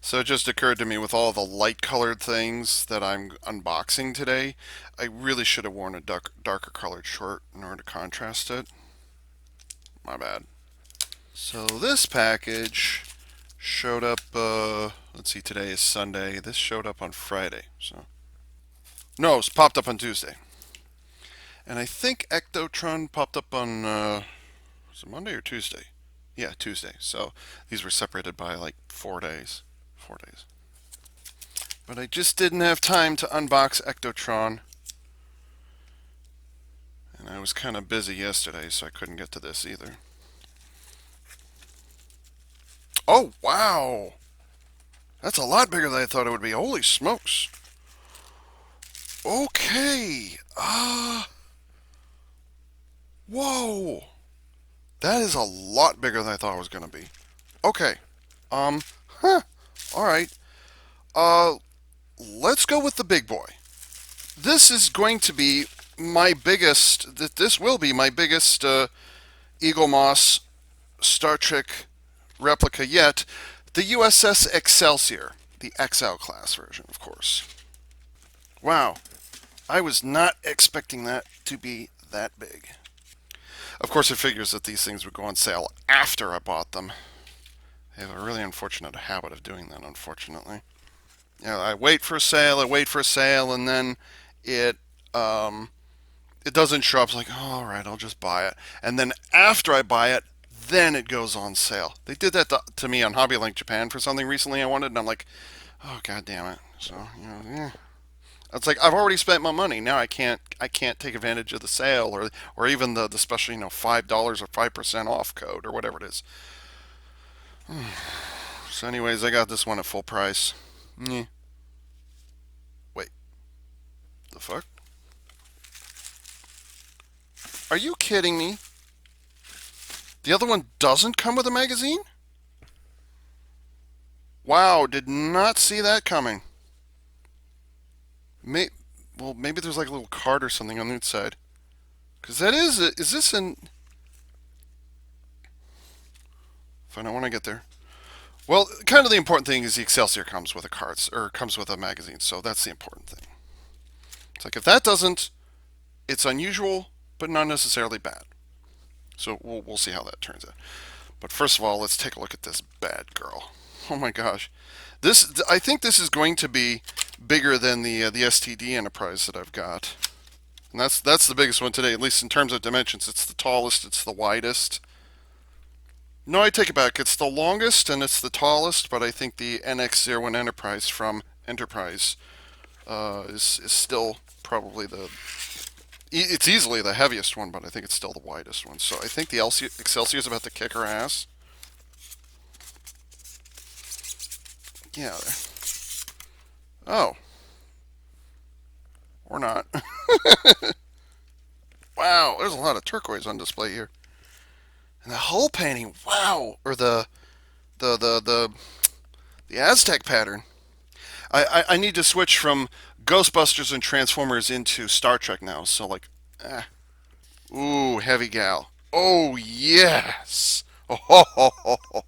So it just occurred to me with all the light colored things that I'm unboxing today, I really should have worn a darker colored shirt in order to contrast it. My bad. So this package showed up, let's see, today is Sunday. This showed up on Friday. So, no, it's popped up on Tuesday. And I think Ectotron popped up on, was it Monday or Tuesday? Yeah, Tuesday. So these were separated by like 4 days. 4 days. But I just didn't have time to unbox Ectotron. And I was kind of busy yesterday, so I couldn't get to this either. Oh, wow! That's a lot bigger than I thought it would be. Holy smokes. Okay. Whoa. That is a lot bigger than I thought it was going to be. Okay. Huh. All right. Uh, let's go with the big boy. This is going to be my biggest, this will be my biggest Eaglemoss Star Trek replica yet. The U.S.S. Excelsior. The XL class version, of course. Wow. I was not expecting that to be that big. Of course, it figures that these things would go on sale after I bought them. I have a really unfortunate habit of doing that, unfortunately. You know, I wait for a sale, and then it um, it doesn't show up. It's like, oh, all right, I'll just buy it. And then after I buy it, then it goes on sale. They did that to me on HobbyLink Japan for something recently I wanted, and I'm like, oh, god damn it. So, yeah. It's like I've already spent my money. Now I can't take advantage of the sale or even the special, $5 or 5% off code or whatever it is. So anyways, I got this one at full price. Yeah. Wait, the fuck? Are you kidding me? The other one doesn't come with a magazine? Wow, did not see that coming. May, well, maybe there's like a little card or something on the inside. Because that is this in. Find out when I get there. Well, kind of the important thing is the Excelsior comes with a card, or comes with a magazine, so that's the important thing. It's like if that doesn't, it's unusual, but not necessarily bad. So we'll see how that turns out. But first of all, let's take a look at this bad girl. Oh my gosh, I think this is going to be bigger than the STD Enterprise that I've got, and that's the biggest one today, at least in terms of dimensions. It's the tallest, it's the widest. No, I take it back. It's the longest and it's the tallest, but I think the NX-01 Enterprise from Enterprise is still probably it's easily the heaviest one, but I think it's still the widest one. So I think the Excelsior is about to kick her ass. Yeah. Oh. Or not. Wow, there's a lot of turquoise on display here. And the hull painting, wow. Or the Aztec pattern. I need to switch from Ghostbusters and Transformers into Star Trek now. So like, ooh, heavy gal. Oh yes. Oh, ho, ho, ho, ho.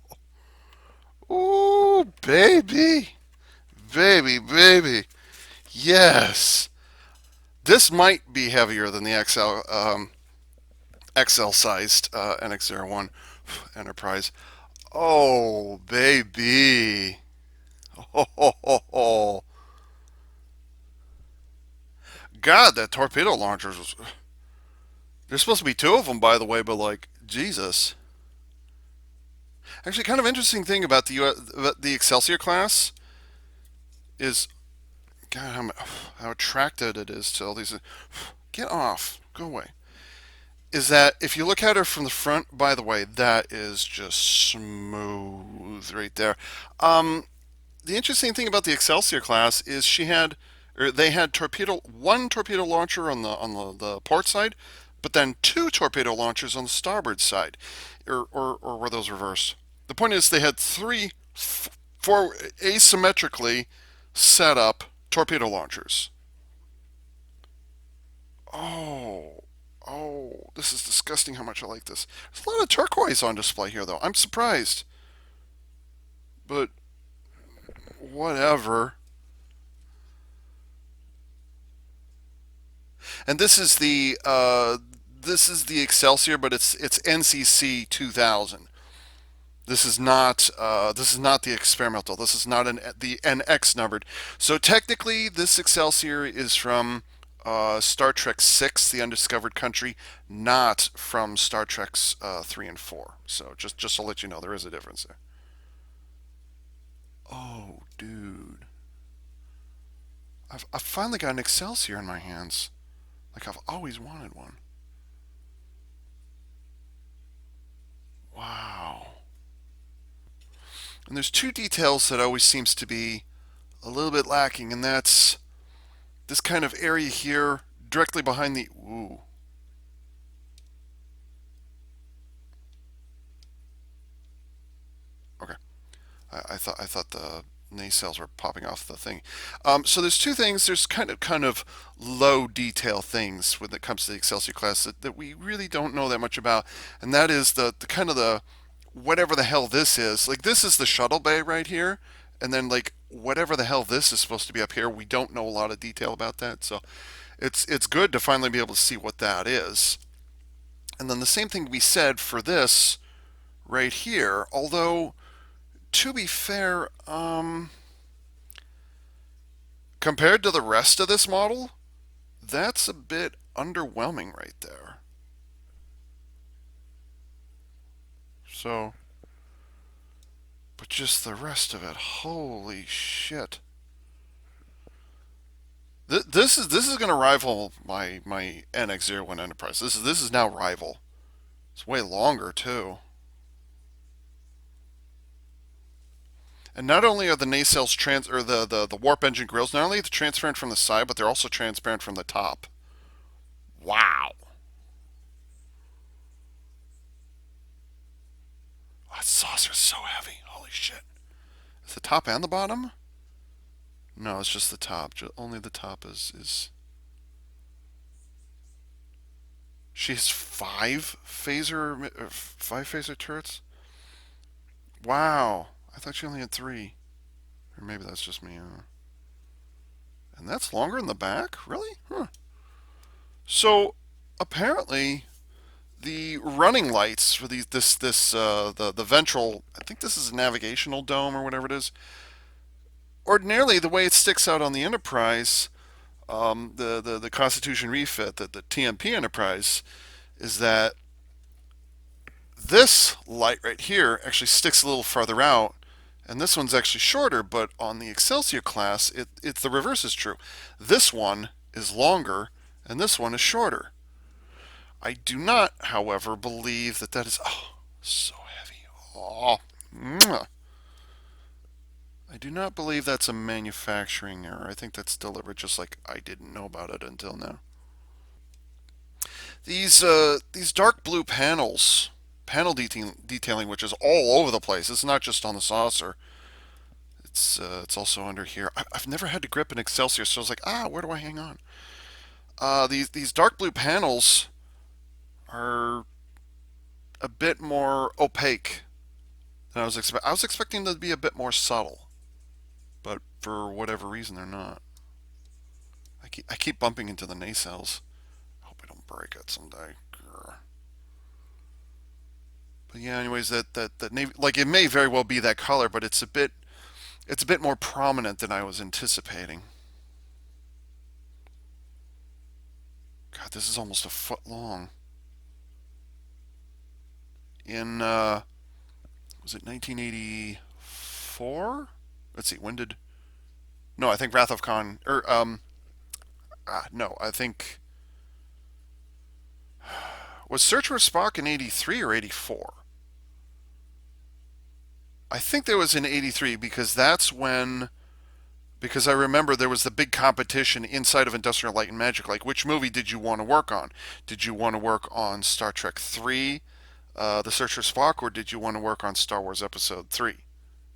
Ooh, baby, baby. Yes. This might be heavier than the XL sized NX-01 Enterprise. Oh, baby. Oh, ho, ho, ho. God, that torpedo launcher was. There's supposed to be two of them, by the way, but like, Jesus. Actually, kind of interesting thing about the Excelsior class is, God, how attracted it is to all these. Get off. Go away. Is that if you look at her from the front, by the way, that is just smooth right there. Um, the interesting thing about the Excelsior class is they had one torpedo launcher on the port side, but then two torpedo launchers on the starboard side, or were those reversed? The point is they had four asymmetrically set up torpedo launchers. Oh, this is disgusting how much I like this. There's a lot of turquoise on display here, though. I'm surprised. But whatever. And this is the Excelsior, but it's NCC 2000. This is not the experimental. This is not the NX numbered. So technically, this Excelsior is from Star Trek Six, The Undiscovered Country, not from Star Trek's 3 and 4. So just to let you know, there is a difference there. Oh, dude, I've finally got an Excelsior in my hands. Like I've always wanted one. Wow. And there's two details that always seems to be a little bit lacking, and that's this kind of area here directly behind the. Ooh. Okay. I thought the nacelles were popping off the thing. So there's two things. There's kind of low detail things when it comes to the Excelsior class that we really don't know that much about, and that is the kind of the whatever the hell this is. Like this is the shuttle bay right here, and then like whatever the hell this is supposed to be up here, we don't know a lot of detail about that. So it's good to finally be able to see what that is. And then the same thing we said for this right here, although to be fair, compared to the rest of this model, that's a bit underwhelming right there. So, but just the rest of it, holy shit. This is going to rival my NX-01 Enterprise. This is now rival. It's way longer too. And not only are the nacelles the warp engine grills, not only are they transparent from the side, but they're also transparent from the top. Wow. Oh, that saucer's so heavy. Holy shit. Is the top and the bottom? No, it's just the top. Only the top is. She has five phaser turrets. Wow. I thought she only had three. Or maybe that's just me. And that's longer in the back? Really? Huh. So apparently the running lights for the ventral, I think this is a navigational dome or whatever it is. Ordinarily, the way it sticks out on the Enterprise, the Constitution refit, the TMP Enterprise, is that this light right here actually sticks a little farther out, and this one's actually shorter. But on the Excelsior class, it's the reverse is true. This one is longer, and this one is shorter. I do not, however, believe that is so heavy. Oh, mwah. I do not believe that's a manufacturing error. I think that's deliberate, just like I didn't know about it until now. These dark blue panel detailing, which is all over the place. It's not just on the saucer. It's also under here. I've never had to grip an Excelsior, so I was like, where do I hang on? These dark blue panels are a bit more opaque than I was expecting. I was expecting them to be a bit more subtle, but for whatever reason, they're not. I keep bumping into the nacelles. I hope I don't break it someday. Grr. But yeah, anyways, that navy, like it may very well be that color, but it's a bit more prominent than I was anticipating. God, this is almost a foot long. In was it 1984? Let's see, when did? No, I think Wrath of Khan or no, I think was Search for Spock in 83 or 84? I think there was in 83 because that's when because I remember there was the big competition inside of Industrial Light and Magic. Like, which movie did you want to work on? Did you want to work on Star Trek 3, The Search for Spock, or did you want to work on Star Wars Episode 3?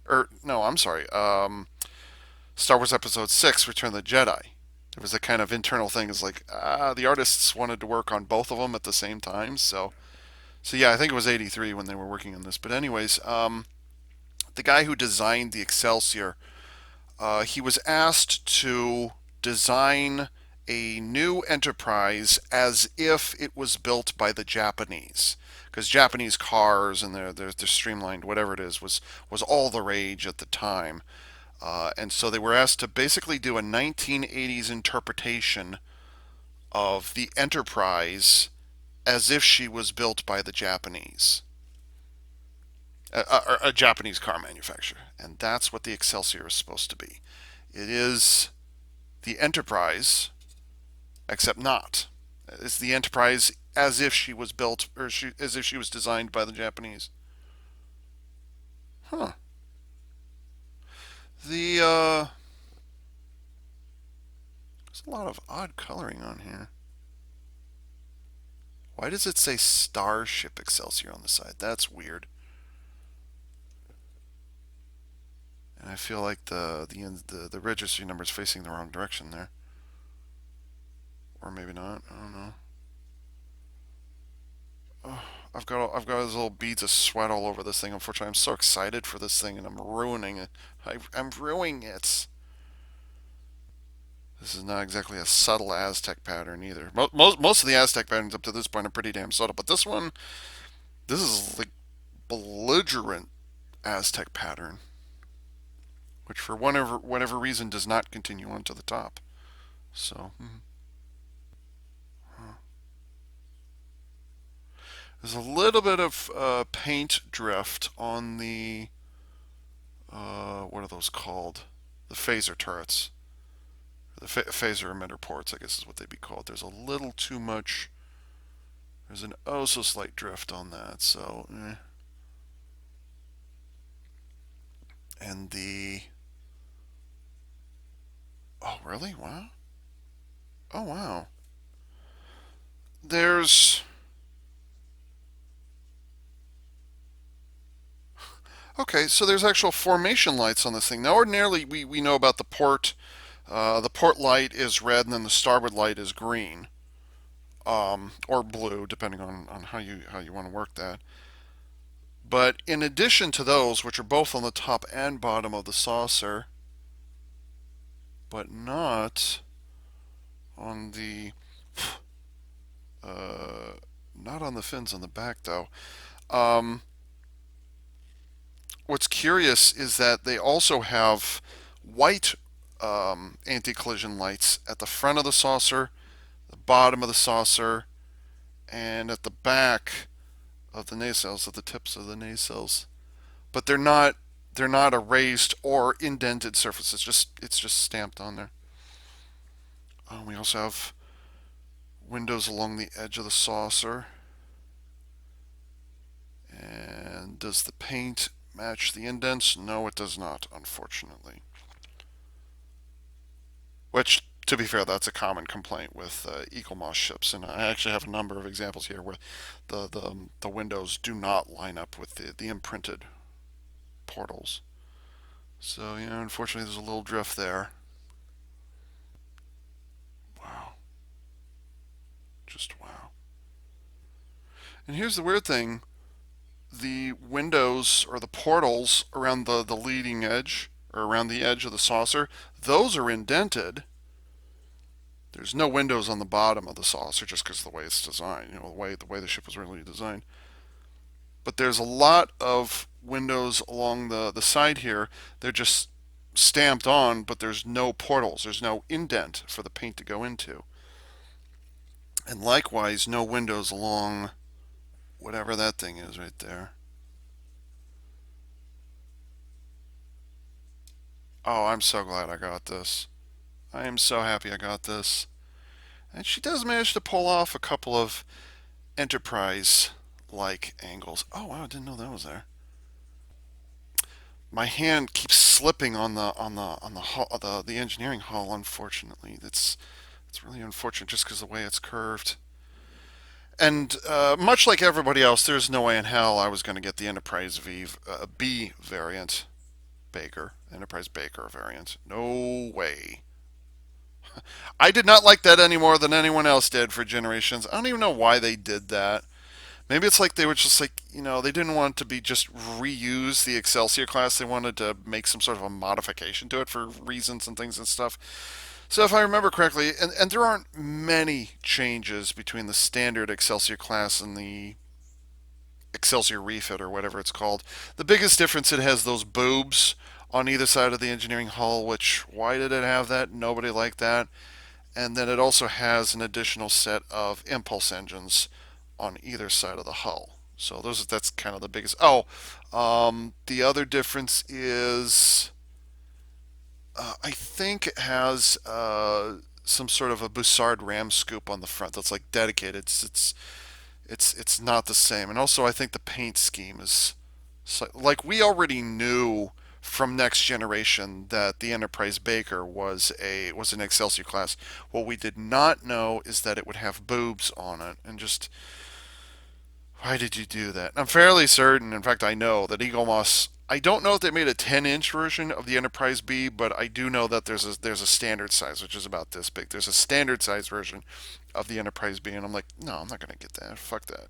Or, no, I'm sorry, Star Wars Episode 6, Return of the Jedi. There was a kind of internal thing. Is like, the artists wanted to work on both of them at the same time. So yeah, I think it was 83 when they were working on this. But anyways, the guy who designed the Excelsior He was asked to design a new Enterprise as if it was built by the Japanese, because Japanese cars and their streamlined whatever it is was all the rage at the time, and so they were asked to basically do a 1980s interpretation of the Enterprise as if she was built by the Japanese, a Japanese car manufacturer, and that's what the Excelsior is supposed to be. It is the Enterprise, except not. It's the Enterprise as if she was built, or as if she was designed by the Japanese. Huh. There's a lot of odd coloring on here. Why does it say Starship Excelsior on the side? That's weird. And I feel like the registry number is facing the wrong direction there, or maybe not. I don't know. Oh, I've got those little beads of sweat all over this thing. Unfortunately, I'm so excited for this thing, and I'm ruining it. I'm ruining it. This is not exactly a subtle Aztec pattern either. Most of the Aztec patterns up to this point are pretty damn subtle, but this is like belligerent Aztec pattern, which for whatever reason does not continue on to the top. So there's a little bit of paint drift on the what are those called? The phaser turrets, the phaser emitter ports, I guess is what they'd be called. There's a little too much. There's an oh so slight drift on that. So, and the oh really? Wow. Oh wow. There's okay. So there's actual formation lights on this thing. Now, ordinarily we know about the port. The port light is red, and then the starboard light is green, or blue, depending on how you want to work that. But in addition to those, which are both on the top and bottom of the saucer, but not on the uh, not on the fins on the back though. Um, what's curious is that they also have white anti-collision lights at the front of the saucer, the bottom of the saucer, and at the back of the nacelles, at the tips of the nacelles. But they're not erased or indented surfaces. It's just stamped on there. We also have windows along the edge of the saucer. And does the paint match the indents? No, it does not, unfortunately. Which, to be fair, that's a common complaint with Eaglemoss ships, and I actually have a number of examples here where the windows do not line up with the imprinted portals. So unfortunately, there's a little drift there. Wow, just wow. And here's the weird thing: the windows or the portals around the leading edge or around the edge of the saucer, those are indented. There's no windows on the bottom of the saucer just because of the way it's designed, the way the ship was really designed. But there's a lot of windows along the side here. They're just stamped on, but there's no portals. There's no indent for the paint to go into. And likewise, no windows along whatever that thing is right there. Oh, I'm so glad I got this. I am so happy I got this. And she does manage to pull off a couple of Enterprise like angles. Oh wow, I didn't know that was there. My hand keeps slipping on the engineering hull. Unfortunately, it's really unfortunate just because of the way it's curved. And much like everybody else, there's no way in hell I was going to get the Enterprise B variant Baker, Enterprise Baker variant. No way. I did not like that any more than anyone else did for Generations. I don't even know why they did that. Maybe it's like they were just like, they didn't want to be just reuse the Excelsior class. They wanted to make some sort of a modification to it for reasons and things and stuff. So if I remember correctly, and there aren't many changes between the standard Excelsior class and the Excelsior refit or whatever it's called. The biggest difference, it has those boobs on either side of the engineering hull, which, why did it have that? Nobody liked that. And then it also has an additional set of impulse engines on either side of the hull. So that's kind of the biggest. Oh, the other difference is I think it has some sort of a Bussard ram scoop on the front that's like dedicated. It's not the same. And also, I think the paint scheme is like we already knew from Next Generation that the Enterprise Baker was an Excelsior class. What we did not know is that it would have boobs on it, and just why did you do that? I'm fairly certain, in fact, I know that Eaglemoss. I don't know if they made a 10-inch version of the Enterprise B, but I do know that there's a standard size, which is about this big. There's a standard size version of the Enterprise B, and I'm like, no, I'm not gonna get that. Fuck that.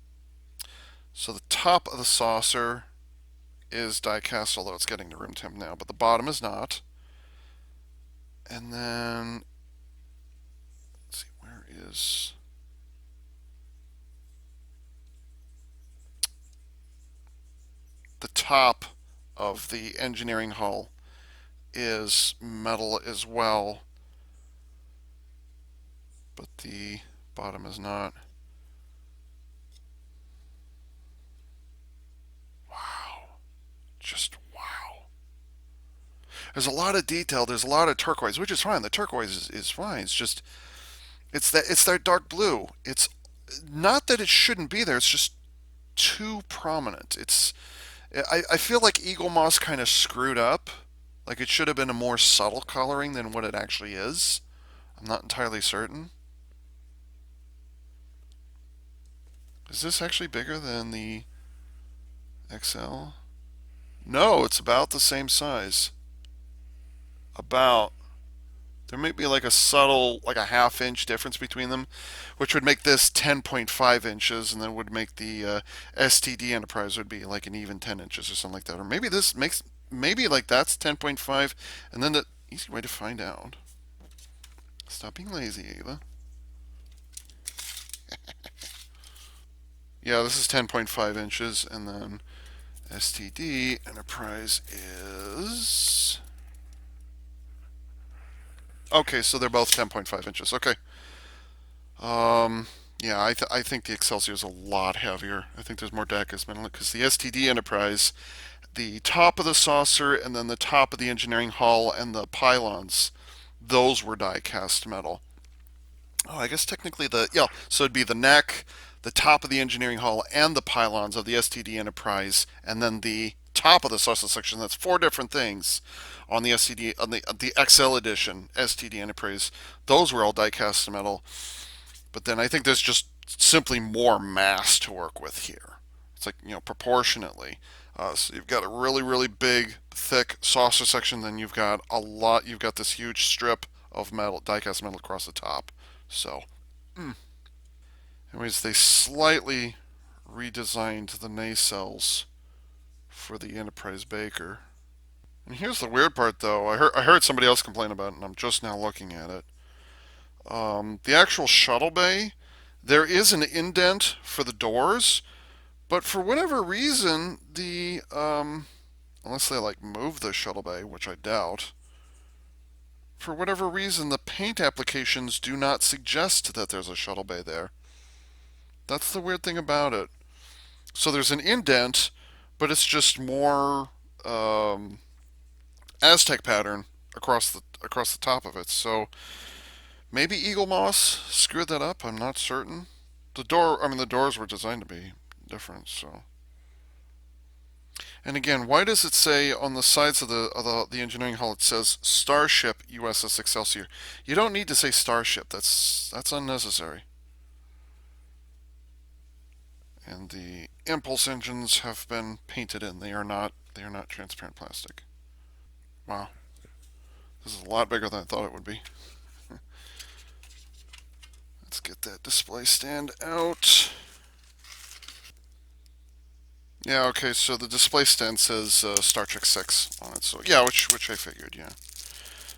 So the top of the saucer is die-cast, although it's getting to room temp now, but the bottom is not. And then, let's see, where is the top of the engineering hull is metal as well, but the bottom is not. Wow. Just wow. There's a lot of detail. There's a lot of turquoise, which is fine. The turquoise is fine. It's just it's that dark blue. It's not that it shouldn't be there. It's just too prominent. I feel like Eaglemoss kind of screwed up. Like it should have been a more subtle coloring than what it actually is. I'm not entirely certain. Is this actually bigger than the XL? No, it's about the same size. About. There might be like a subtle, like a half-inch difference between them, which would make this 10.5 inches, and then would make the STD Enterprise would be like an even 10 inches or something like that. Or maybe this makes, maybe like that's 10.5, and then the easy way to find out. Stop being lazy, Ava. Yeah, this is 10.5 inches, and then STD Enterprise is. Okay, so they're both 10.5 inches. Okay. Yeah, I think the Excelsior is a lot heavier. I think there's more decas metal because the STD Enterprise, the top of the saucer and then the top of the engineering hull and the pylons, those were die cast metal. Oh, I guess technically so it'd be the neck, the top of the engineering hull, and the pylons of the STD Enterprise, and then the top of the saucer section. That's four different things on the STD on the XL edition STD Enterprise. Those were all die cast metal. But then I think there's just simply more mass to work with here. It's like, proportionately. So you've got a really, really big, thick saucer section. Then you've got this huge strip of metal, die-cast metal across the top. So, anyways, they slightly redesigned the nacelles for the Enterprise Baker. And here's the weird part, though. I heard somebody else complain about it, and I'm just now looking at it. The actual shuttle bay, there is an indent for the doors, but for whatever reason, unless they like move the shuttle bay, which I doubt, for whatever reason, the paint applications do not suggest that there's a shuttle bay there. That's the weird thing about it. So there's an indent, but it's just more Aztec pattern across the top of it. So maybe Eaglemoss screwed that up. I'm not certain. The doors were designed to be different. So, and again, why does it say on the sides of the engineering hull it says Starship U.S.S. Excelsior? You don't need to say Starship. That's unnecessary. And the impulse engines have been painted in. They are not transparent plastic. Wow, this is a lot bigger than I thought it would be. Let's get that display stand out. Yeah, okay, so the display stand says Star Trek 6 on it. So, yeah, which I figured, yeah.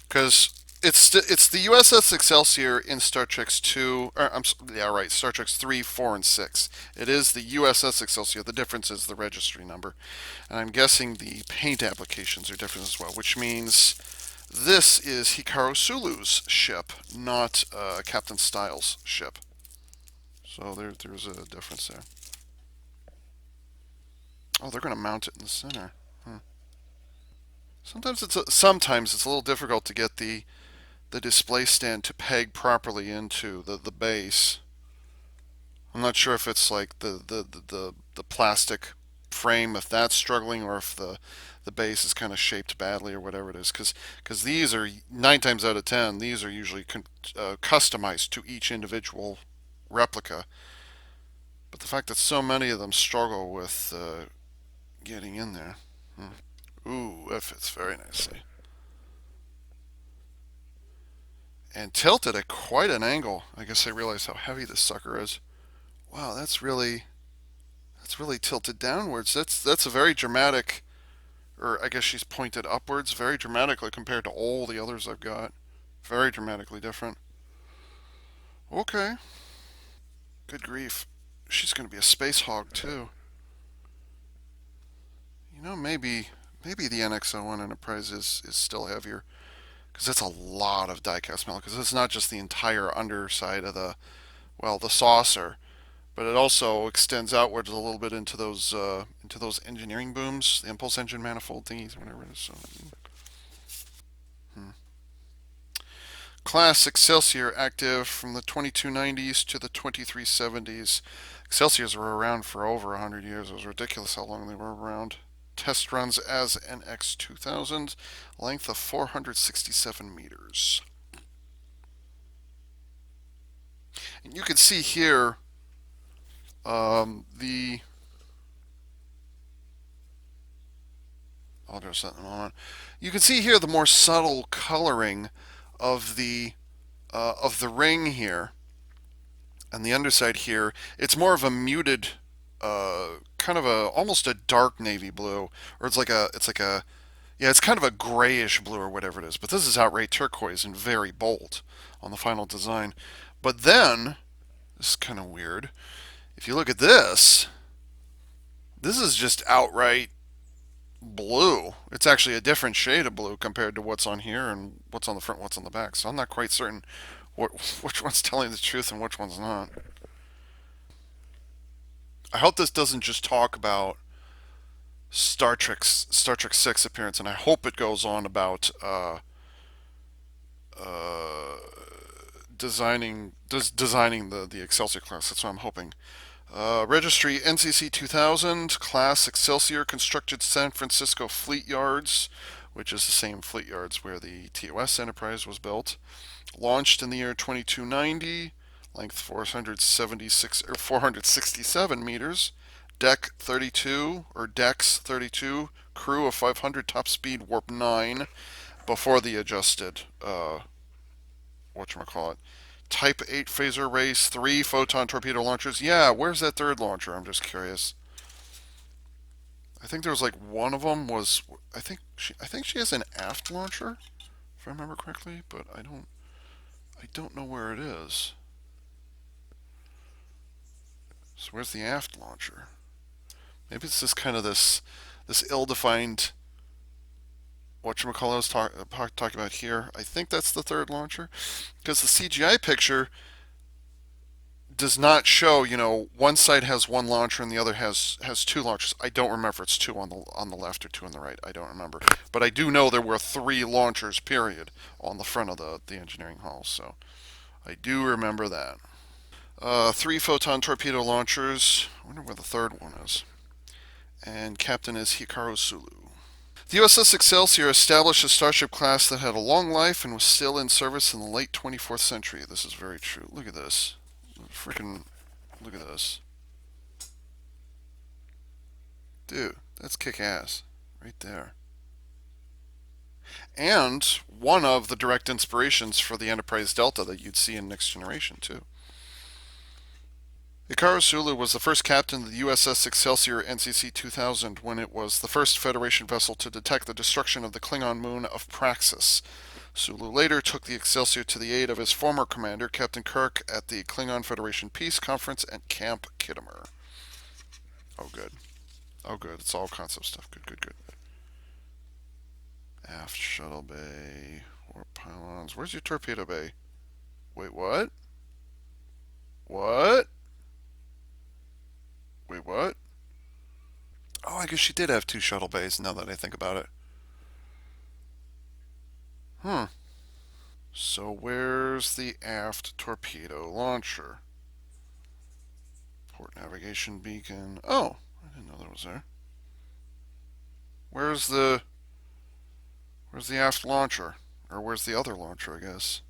Because it's the USS Excelsior in Star Trek's 2, yeah, right, Star Trek's 3, 4, and 6. It is the USS Excelsior. The difference is the registry number. And I'm guessing the paint applications are different as well, which means this is Hikaru Sulu's ship, not Captain Styles' ship. So there's a difference there. Oh, they're going to mount it in the center. Hmm. Sometimes it's a little difficult to get the display stand to peg properly into the base. I'm not sure if it's like the plastic frame, if that's struggling, or if the base is kind of shaped badly or whatever it is. Because these are 9 times out of 10, these are usually customized to each individual replica. But the fact that so many of them struggle with getting in there. Ooh, that fits very nicely. And tilted at quite an angle. I guess I realize how heavy this sucker is. Wow, that's really tilted downwards. That's a very dramatic, or I guess she's pointed upwards, very dramatically compared to all the others I've got. Very dramatically different. Okay, good grief. She's going to be a space hog too. Maybe the NX-01 Enterprise is still heavier because that's a lot of die-cast metal. Because it's not just the entire underside of the saucer, but it also extends outwards a little bit into those engineering booms, the impulse engine manifold thingies, whatever it is. So, hmm. Class Excelsior active from the 2290s to the 2370s. Excelsiors were around for over 100 years. It was ridiculous how long they were around. Test runs as NX-2000, length of 467 meters. And you can see here the. I'll address that in a moment. You can see here the more subtle coloring of the ring here and the underside here. It's more of a muted, kind of a almost a dark navy blue, or it's like a yeah, it's kind of a grayish blue or whatever it is. But this is outright turquoise and very bold on the final design. But then this is kind of weird. If you look at this is just outright blue. It's actually a different shade of blue compared to what's on here and what's on the front, what's on the back. So I'm not quite certain which one's telling the truth and which one's not. I hope this doesn't just talk about Star Trek Six appearance, and I hope it goes on about uh, designing the Excelsior class. That's what I'm hoping. Registry NCC 2000 class Excelsior constructed San Francisco Fleet Yards, which is the same fleet yards where the TOS Enterprise was built. Launched in the year 2290, length 476 or 467 meters, deck 32 or decks 32, crew of 500, top speed warp 9 before the adjusted whatchamacallit. Type 8 phaser race, 3 photon torpedo launchers. Yeah, where's that third launcher? I'm just curious. I think there was like one of them was I think she has an aft launcher if I remember correctly, but I don't know where it is. So where's the aft launcher? Maybe it's just kind of this ill-defined whatchamacallit I was talking about here. I think that's the third launcher because the CGI picture does not show. One side has one launcher and the other has two launchers. I don't remember if it's two on the left or two on the right. I don't remember, but I do know there were 3 launchers. Period on the front of the engineering hall. So I do remember that. 3 photon torpedo launchers. I wonder where the third one is. And captain is Hikaru Sulu. The U.S.S. Excelsior established a starship class that had a long life and was still in service in the late 24th century. This is very true. Look at this. Freaking look at this. Dude, that's kick ass. Right there. And one of the direct inspirations for the Enterprise Delta that you'd see in Next Generation, too. Ikaru Sulu was the first captain of the U.S.S. Excelsior NCC 2000 when it was the first Federation vessel to detect the destruction of the Klingon moon of Praxis. Sulu later took the Excelsior to the aid of his former commander, Captain Kirk, at the Klingon Federation Peace Conference at Camp Kittimer. Oh, good. Oh, good. It's all concept stuff. Good, good, good. Aft Shuttle Bay. Warp pylons. Where's your torpedo bay? Wait, what? What? Wait, what? Oh, I guess she did have two shuttle bays now that I think about it. Hmm. So where's the aft torpedo launcher? Port navigation beacon. Oh, I didn't know that was there. Where's the where's the aft launcher? Or where's the other launcher, I guess?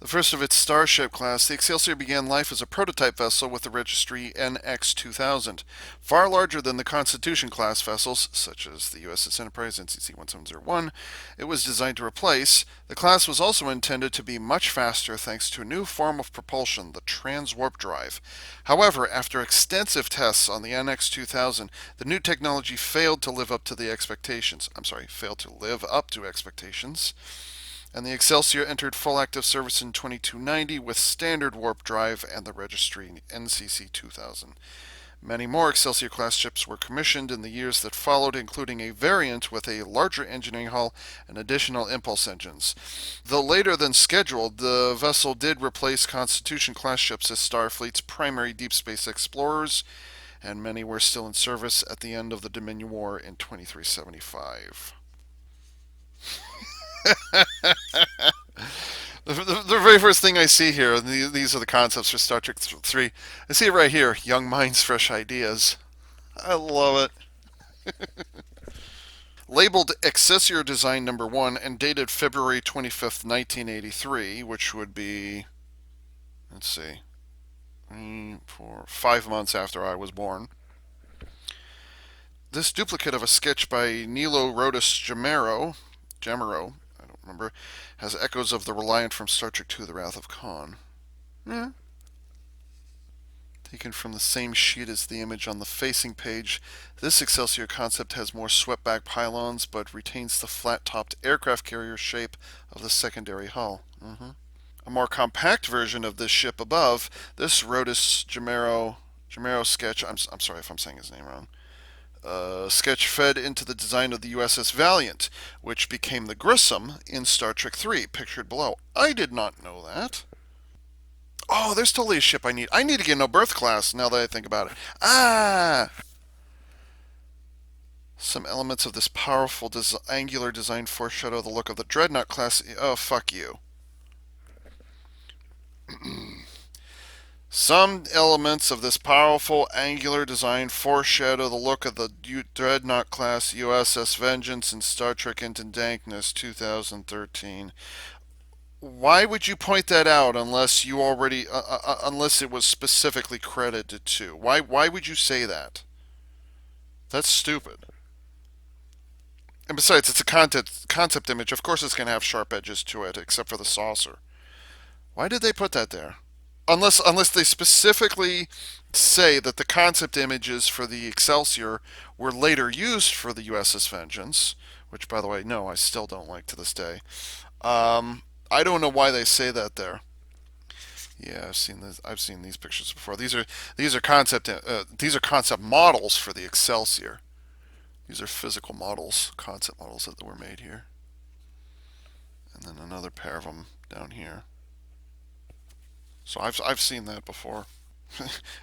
The first of its Starship class, the Excelsior began life as a prototype vessel with the registry NX-2000. Far larger than the Constitution class vessels, such as the U.S.S. Enterprise NCC-1701, it was designed to replace. The class was also intended to be much faster thanks to a new form of propulsion, the transwarp drive. However, after extensive tests on the NX-2000, the new technology failed to live up to the expectations. Failed to live up to expectations, and the Excelsior entered full active service in 2290 with standard warp drive and the registry NCC 2000. Many more Excelsior class ships were commissioned in the years that followed, including a variant with a larger engineering hull and additional impulse engines. Though later than scheduled, the vessel did replace Constitution class ships as Starfleet's primary deep space explorers, and many were still in service at the end of the Dominion War in 2375. The very first thing I see here, and these are the concepts for Star Trek 3. I see it right here: young minds, fresh ideas. I love it. Labeled Excelsior Design Number 1 and dated February 25th, 1983, which would be, let's see, 5 months after I was born. This duplicate of a sketch by Nilo Rodis-Janero, I don't remember, has echoes of the Reliant from Star Trek II: The Wrath of Khan. Yeah. Taken from the same sheet as the image on the facing page, this Excelsior concept has more swept-back pylons but retains the flat-topped aircraft carrier shape of the secondary hull. A more compact version of this ship above, this Rodis-Janero sketch, I'm sorry if I'm saying his name wrong, sketch fed into the design of the U.S.S. Valiant, which became the Grissom in Star Trek III, pictured below. I did not know that. Oh, there's totally a ship I need. I need to get no berth class now that I think about it. Ah! Some elements of this powerful angular design foreshadow the look of the Dreadnought class. Oh, fuck you. Some elements of this powerful angular design foreshadow the look of the Dreadnought class U.S.S. Vengeance in Star Trek Into Dankness 2013. Why would you point that out unless you already, unless it was specifically credited to? Why would you say that? That's stupid. And besides, it's a concept image. Of course, it's going to have sharp edges to it, except for the saucer. Why did they put that there? Unless they specifically say that the concept images for the Excelsior were later used for the U.S.S. Vengeance, which, by the way, no, I still don't like to this day. I don't know why they say that there. Yeah, I've seen this. I've seen these pictures before. These are concept models for the Excelsior. These are physical models, concept models that were made here, and then another pair of them down here. So I've seen that before.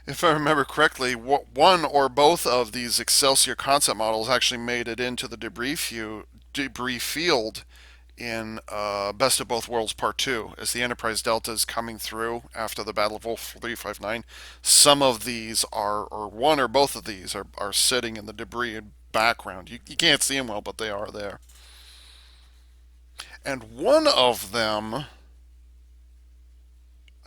If I remember correctly, one or both of these Excelsior concept models actually made it into the debris field in Best of Both Worlds Part 2. As the Enterprise Delta is coming through after the Battle of Wolf 359, some of these are, or one or both of these are sitting in the debris background. You can't see them well, but they are there. And one of them,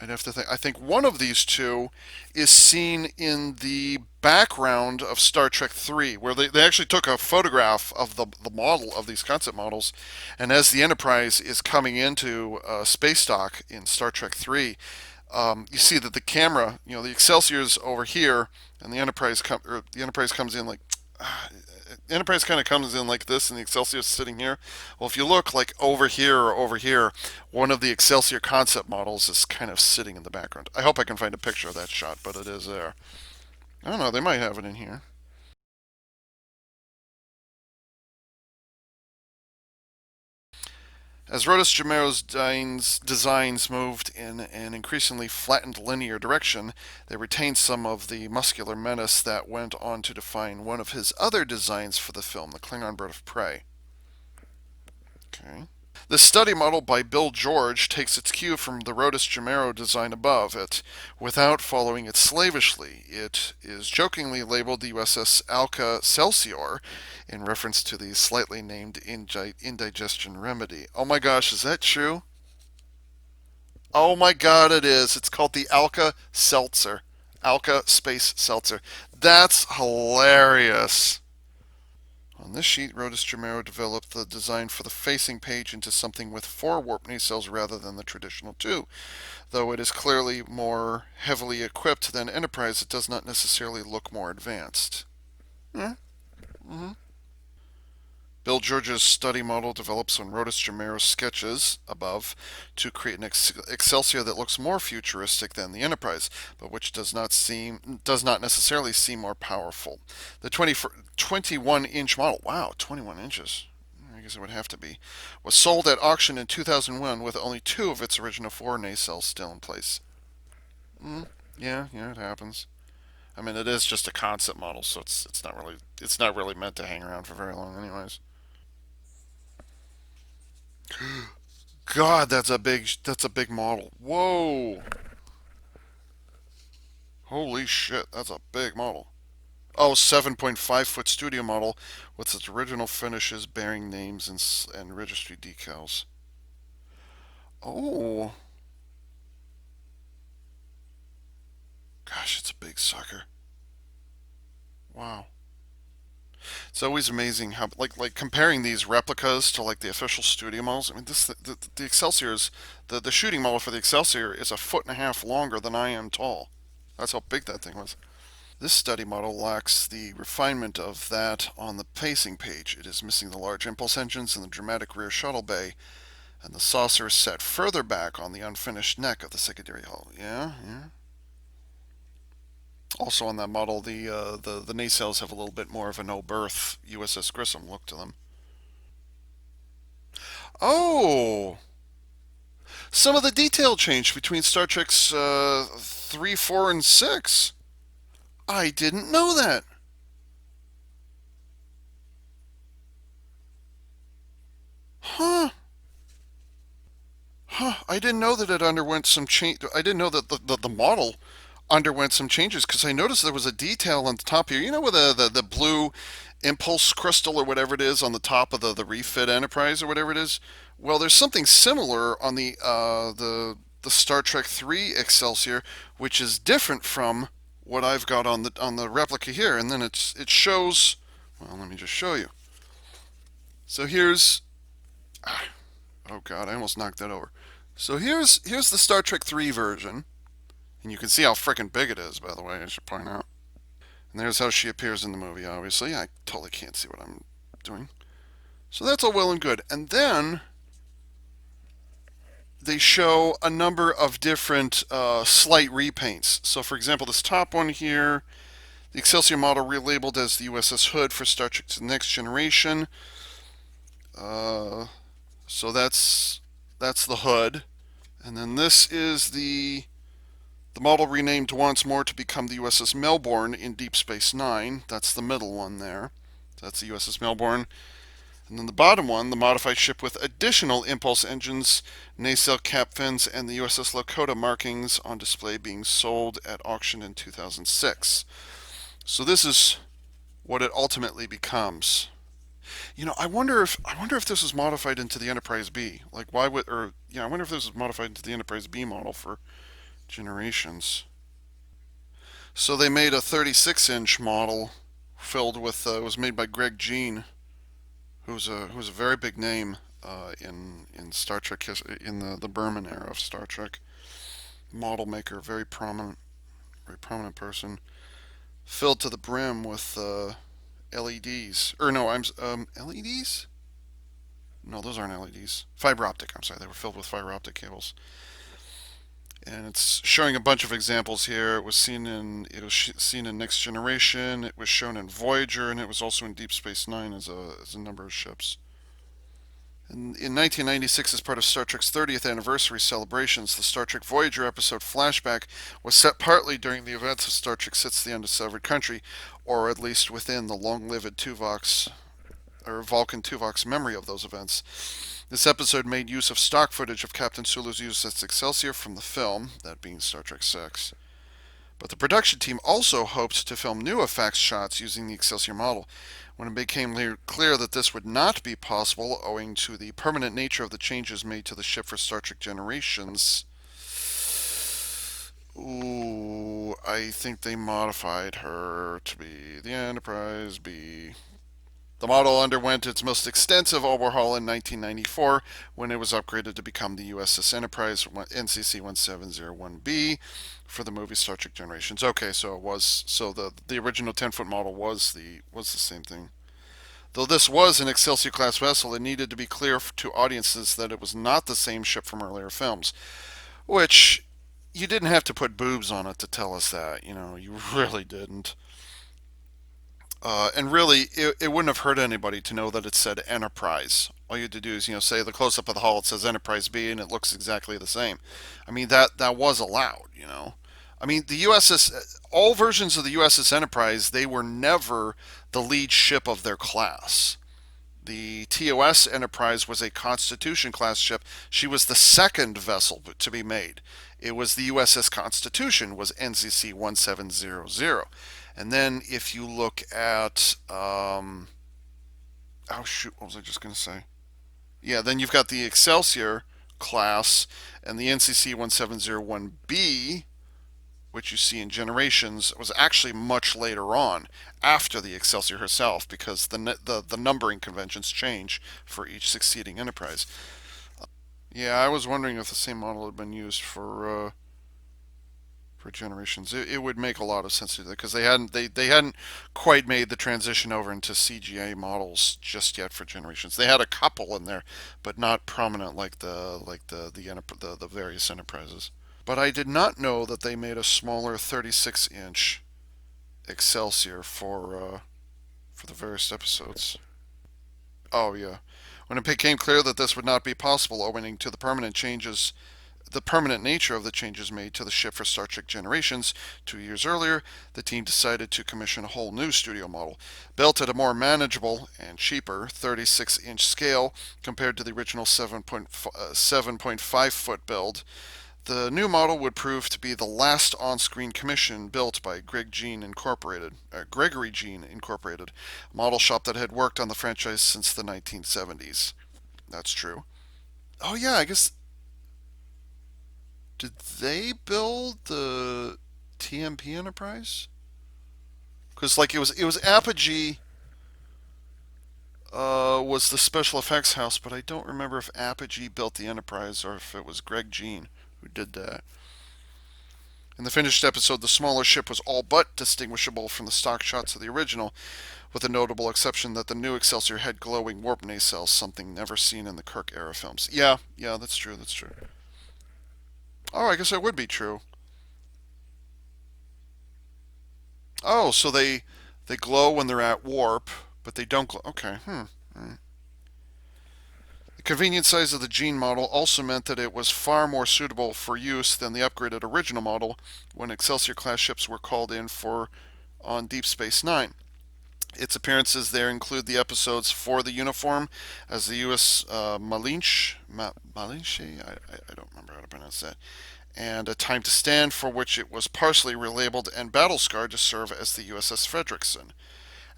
I'd have to think. I think one of these two is seen in the background of Star Trek 3, where they actually took a photograph of the model of these concept models, and as the Enterprise is coming into space dock in Star Trek 3, You see that the camera, the Excelsior's over here, and the Enterprise comes in like. The Enterprise kind of comes in like this, and the Excelsior's sitting here. Well, if you look like over here or over here, one of the Excelsior concept models is kind of sitting in the background. I hope I can find a picture of that shot, but it is there. I don't know. They might have it in here. As Rodis-Janero's designs moved in an increasingly flattened linear direction, they retained some of the muscular menace that went on to define one of his other designs for the film, the Klingon bird of prey. Okay. The study model by Bill George takes its cue from the Rodis-Janero design above it, without following it slavishly. It is jokingly labeled the U.S.S. Alka Celsior, in reference to the slightly named indigestion remedy. Oh my gosh, is that true? Oh my god, it is. It's called the Alka Seltzer. Alka Space Seltzer. That's hilarious. On this sheet, Rodis-Janero developed the design for the facing page into something with 4 warp nacelles rather than the traditional 2. Though it is clearly more heavily equipped than Enterprise, it does not necessarily look more advanced. Yeah. Mm-hmm. Bill George's study model develops on Rodis-Janero's sketches above to create an Excelsior that looks more futuristic than the Enterprise, but which does not necessarily seem more powerful. The 21-inch model, wow, 21 inches. I guess it would have to be, was sold at auction in 2001 with only 2 of its original 4 nacelles still in place. Mm, yeah, it happens. I mean, it is just a concept model, so it's not really meant to hang around for very long, anyways. God, that's a big model. Whoa. Holy shit, that's a big model. Oh, 7.5 foot studio model with its original finishes bearing names and registry decals. Oh, gosh, it's a big sucker. Wow. It's always amazing how like comparing these replicas to like the official studio models. I mean, the Excelsior's the shooting model for the Excelsior is a foot and a half longer than I am tall. That's how big that thing was. This study model lacks the refinement of that on the pacing page. It is missing the large impulse engines and the dramatic rear shuttle bay, and the saucer is set further back on the unfinished neck of the secondary hull. Yeah. Also on that model, the nacelles have a little bit more of a no berth U.S.S. Grissom look to them. Oh, some of the detail changed between Star Trek's 3, 4, and 6. I didn't know that. Huh. Huh, I didn't know that it underwent some change. I didn't know that the model underwent some changes because I noticed there was a detail on the top here. You know, with the blue impulse crystal or whatever it is on the top of the refit Enterprise or whatever it is. Well, there's something similar on the Star Trek 3 Excelsior, which is different from what I've got on the replica here. And then it shows. Well, let me just show you. So here's. Oh God, I almost knocked that over. So here's the Star Trek 3 version, and you can see how freaking big it is, by the way, I should point out. And there's how she appears in the movie, obviously. I totally can't see what I'm doing. So that's all well and good. And then they show a number of different slight repaints. So, for example, this top one here, the Excelsior model relabeled as the U.S.S. Hood for Star Trek The Next Generation. Uh, so that's the hood. And then this is the model renamed once more to become the U.S.S. Melbourne in Deep Space Nine. That's the middle one there. That's the U.S.S. Melbourne. And then the bottom one, the modified ship with additional impulse engines, nacelle cap fins, and the U.S.S. Lakota markings on display being sold at auction in 2006. So this is what it ultimately becomes. I wonder if this was modified into the Enterprise B. Like why would or yeah, I wonder if this was modified into the Enterprise B model for Generations. So they made a 36-inch model filled with it was made by Greg Jean, who's a very big name in Star Trek in the Berman era of Star Trek. model maker, very prominent person, filled to the brim with LEDs. Or no, I'm LEDs. No, those aren't LEDs. Fiber optic. I'm sorry, they were filled with fiber optic cables. And it's showing a bunch of examples here. It was seen in Next Generation. It was shown in Voyager, and it was also in Deep Space Nine as a number of ships. In 1996, as part of Star Trek's 30th anniversary celebrations, the Star Trek Voyager episode Flashback was set partly during the events of Star Trek Six: The Undiscovered Country, or at least within the long-lived Tuvok's or Vulcan Tuvok's memory of those events. This episode made use of stock footage of Captain Sulu's U.S.S. Excelsior from the film, that being Star Trek Six. But the production team also hoped to film new effects shots using the Excelsior model. When it became clear that this would not be possible owing to the permanent nature of the changes made to the ship for Star Trek Generations, I think they modified her to be the Enterprise B. The model underwent its most extensive overhaul in 1994 when it was upgraded to become the U.S.S. Enterprise NCC 1701B for the movie Star Trek Generations. Okay, so the original 10-foot model was the same thing. Though this was an Excelsior class vessel, it needed to be clear to audiences that it was not the same ship from earlier films, which you didn't have to put boobs on it to tell us that. You really didn't. And really, it wouldn't have hurt anybody to know that it said Enterprise. All you had to do is, say the close up of the hull, it says Enterprise B, and it looks exactly the same. I mean, that was allowed. I mean, the USS, all versions of the USS Enterprise, they were never the lead ship of their class. The TOS Enterprise was a Constitution class ship. She was the second vessel to be made. It was the USS Constitution was NCC 1700. And then if you look at oh shoot, what was I just going to say? Yeah, then you've got the Excelsior class and the NCC 1701B, which you see in Generations, was actually much later on, after the Excelsior herself, because the numbering conventions change for each succeeding Enterprise. Yeah, I was wondering if the same model had been used for Generations. It would make a lot of sense to do that because they hadn't quite made the transition over into CGA models just yet for Generations. They had a couple in there, but not prominent like the various Enterprises. But I did not know that they made a smaller 36-inch Excelsior for the various episodes. Oh yeah. When it became clear that this would not be possible owing to the permanent nature of the changes made to the ship for Star Trek Generations 2 years earlier, the team decided to commission a whole new studio model, built at a more manageable and cheaper 36-inch scale compared to the original 7.5 foot build. The new model would prove to be the last on-screen commission built by Gregory Jean Incorporated, a model shop that had worked on the franchise since the 1970s. That's true. Oh yeah, I guess did they build the TMP Enterprise? Because like it was Apogee was the special effects house, but I don't remember if Apogee built the Enterprise or if it was Greg Jean who did that. In the finished episode, the smaller ship was all but distinguishable from the stock shots of the original, with the notable exception that the new Excelsior had glowing warp nacelles, something never seen in the Kirk era films. Yeah, yeah, that's true, that's true. Oh, I guess that would be true. Oh, so they glow when they're at warp, but they don't glow. Okay, hmm. The convenient size of the Gene model also meant that it was far more suitable for use than the upgraded original model when Excelsior class ships were called in for on Deep Space Nine. Its appearances there include the episodes For the Uniform as the U.S. Malinche? I don't remember how to pronounce that. And A Time to Stand, for which it was partially relabeled, and Battlescar to serve as the USS Fredrickson.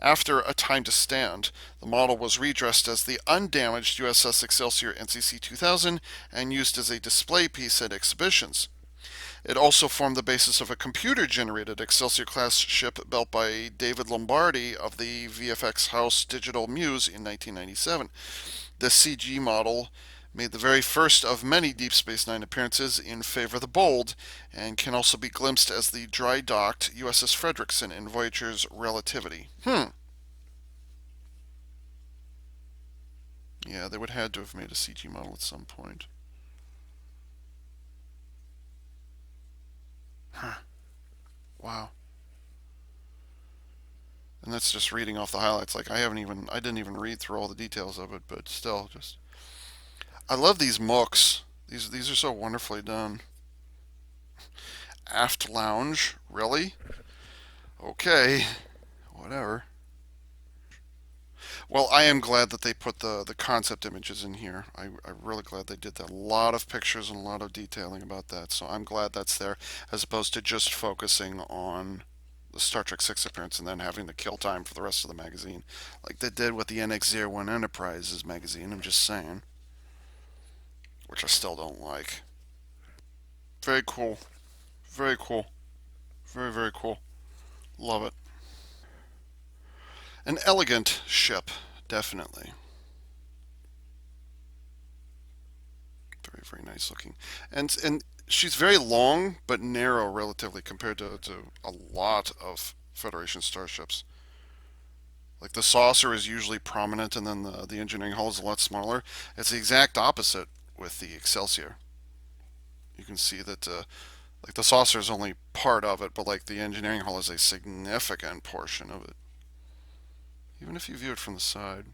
After A Time to Stand, the model was redressed as the undamaged USS Excelsior NCC 2000 and used as a display piece at exhibitions. It also formed the basis of a computer-generated Excelsior-class ship built by David Lombardi of the VFX house Digital Muse in 1997. This CG model Made the very first of many Deep Space Nine appearances in favor of the bold, and can also be glimpsed as the dry docked U.S.S. Fredrickson in Voyager's Relativity. Yeah, they would have had to have made a CG model at some point. Huh. Wow. And that's just reading off the highlights. Like I didn't even read through all the details of it, but still, just I love these mooks. These are so wonderfully done. Aft lounge, really? Okay, whatever. Well, I am glad that they put the concept images in here. I'm really glad they did that. A lot of pictures and a lot of detailing about that. So I'm glad that's there, as opposed to just focusing on the Star Trek 6 appearance and then having to kill time for the rest of the magazine, like they did with the NX-01 Enterprises magazine. I'm just saying, which I still don't like. Very cool. Very cool. Very, very cool. Love it. An elegant ship, definitely. Very, very nice looking. And she's very long but narrow relatively compared to a lot of Federation starships. Like the saucer is usually prominent and then the engineering hull is a lot smaller. It's the exact opposite with the Excelsior. You can see that like the saucer is only part of it, but like the engineering hull is a significant portion of it. Even if you view it from the side.